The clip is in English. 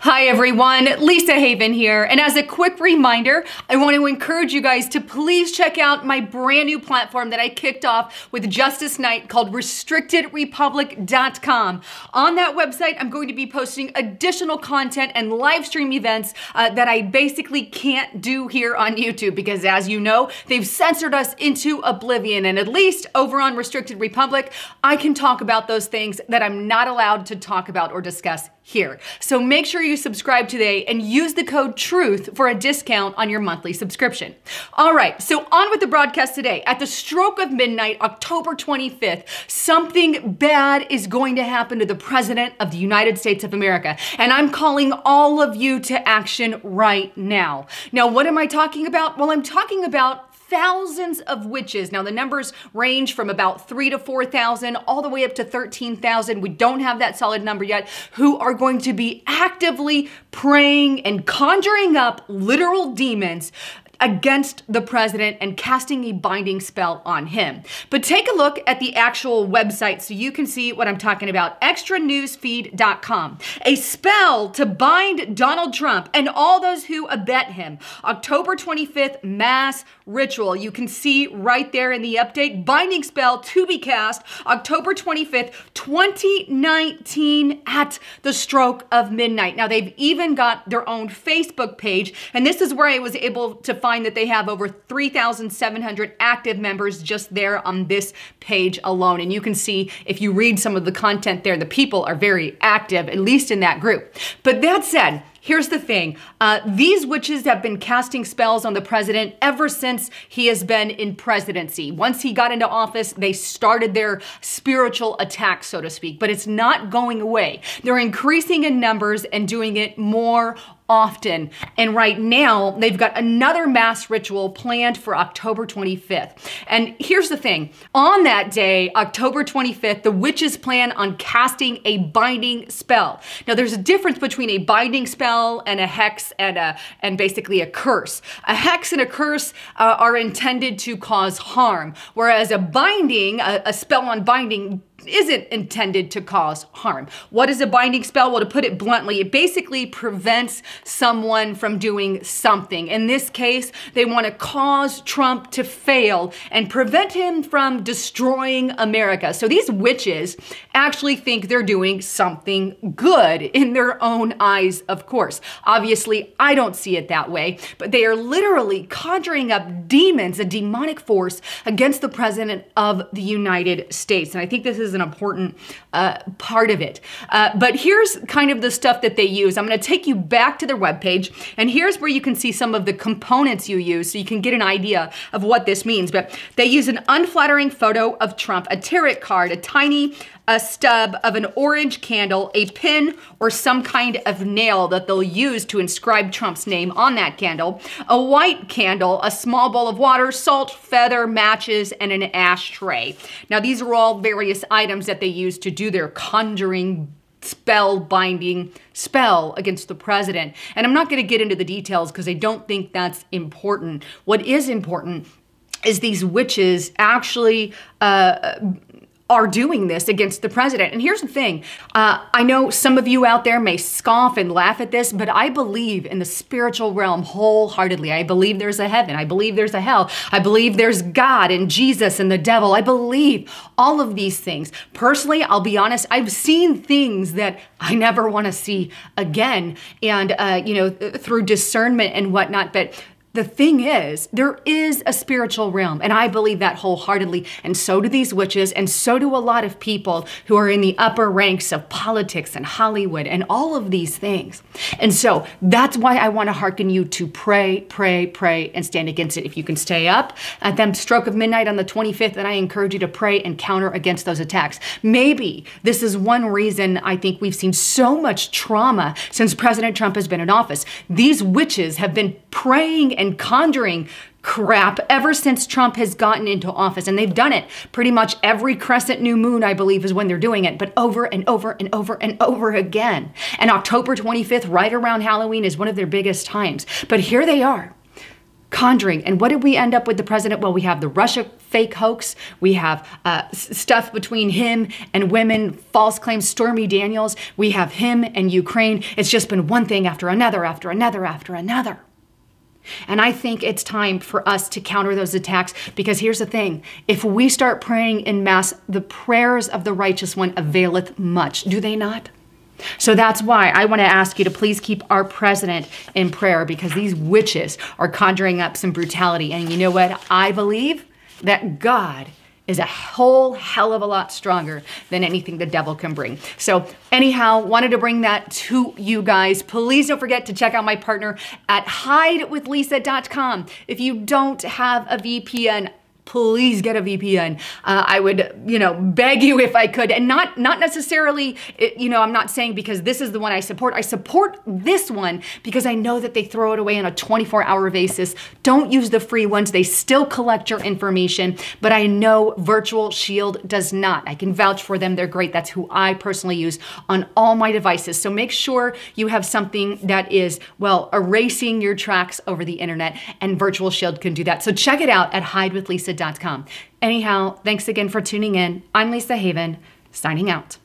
Hi everyone, Lisa Haven here, and as a quick reminder, I want to encourage you guys to please check out my brand new platform that I kicked off with Justice Knight called RestrictedRepublic.com. On that website, I'm going to be posting additional content and live stream events that I basically can't do here on YouTube because, as you know, they've censored us into oblivion, and at least over on Restricted Republic, I can talk about those things that I'm not allowed to talk about or discuss here. So make sure you subscribe today and use the code TRUTH for a discount on your monthly subscription. All right, so on with the broadcast today. At the stroke of midnight, October 25th, something bad is going to happen to the President of the United States of America. And I'm calling all of you to action right now. Now, what am I talking about? Well, I'm talking about thousands of witches. Now, the numbers range from about 3,000 to 4,000 all the way up to 13,000. We don't have that solid number yet, who are going to be actively praying and conjuring up literal demons against the president and casting a binding spell on him. But take a look at the actual website so you can see what I'm talking about. Extranewsfeed.com. A spell to bind Donald Trump and all those who abet him. October 25th mass ritual. You can see right there in the update. Binding spell to be cast October 25th, 2019 at the stroke of midnight. Now, they've even got their own Facebook page, and this is where I was able to find that they have over 3,700 active members just there on this page alone. And you can see, if you read some of the content there, the people are very active, at least in that group. But that said, here's the thing. These witches have been casting spells on the president ever since he has been in presidency. Once he got into office, they started their spiritual attack, so to speak, but it's not going away. They're increasing in numbers and doing it more often. And right now, they've got another mass ritual planned for October 25th. And here's the thing. On that day, October 25th, the witches plan on casting a binding spell. Now, there's a difference between a binding spell and a hex and basically a curse. A hex and a curse are intended to cause harm, whereas a binding, a spell on binding, isn't intended to cause harm. What is a binding spell? Well, to put it bluntly, it basically prevents someone from doing something. In this case, they want to cause Trump to fail and prevent him from destroying America. So these witches actually think they're doing something good in their own eyes, of course. Obviously, I don't see it that way, but they are literally conjuring up demons, a demonic force, against the President of the United States. And I think this is an important part of it. But here's kind of the stuff that they use. I'm going to take you back to their webpage, and here's where you can see some of the components you use so you can get an idea of what this means. But they use an unflattering photo of Trump, a tarot card, a tiny stub of an orange candle, a pin, or some kind of nail that they'll use to inscribe Trump's name on that candle, a white candle, a small bowl of water, salt, feather, matches, and an ashtray. Now, these are all various items that they use to do their conjuring spell-binding spell against the president. And I'm not going to get into the details because I don't think that's important. What is important is these witches actually are doing this against the president. And here's the thing. I know some of you out there may scoff and laugh at this, but I believe in the spiritual realm wholeheartedly. I believe there's a heaven. I believe there's a hell. I believe there's God and Jesus and the devil. I believe all of these things. Personally, I'll be honest, I've seen things that I never want to see again. And, through discernment and whatnot. But the thing is, there is a spiritual realm, and I believe that wholeheartedly, and so do these witches, and so do a lot of people who are in the upper ranks of politics and Hollywood and all of these things. And so that's why I want to hearken you to pray, pray, pray, and stand against it. If you can stay up at the stroke of midnight on the 25th, then I encourage you to pray and counter against those attacks. Maybe this is one reason I think we've seen so much trauma since President Trump has been in office. These witches have been praying and conjuring crap ever since Trump has gotten into office. And they've done it pretty much every crescent new moon, I believe, is when they're doing it, but over and over and over and over again. And October 25th, right around Halloween, is one of their biggest times. But here they are, conjuring. And what did we end up with the president? Well, we have the Russia fake hoax. We have stuff between him and women, false claims, Stormy Daniels. We have him and Ukraine. It's just been one thing after another, after another, after another. And I think it's time for us to counter those attacks, because here's the thing. If we start praying in mass, the prayers of the righteous one availeth much. Do they not? So that's why I want to ask you to please keep our president in prayer, because these witches are conjuring up some brutality. And you know what? I believe that God is a whole hell of a lot stronger than anything the devil can bring. So anyhow, wanted to bring that to you guys. Please don't forget to check out my partner at hidewithlisa.com. If you don't have a VPN, please get a VPN. I would, beg you if I could, and not necessarily, I'm not saying because this is the one I support. I support this one because I know that they throw it away on a 24-hour basis. Don't use the free ones. They still collect your information, but I know Virtual Shield does not. I can vouch for them. They're great. That's who I personally use on all my devices. So make sure you have something that is, erasing your tracks over the internet, and Virtual Shield can do that. So check it out at hidewithlisa.com. Anyhow, thanks again for tuning in. I'm Lisa Haven, signing out.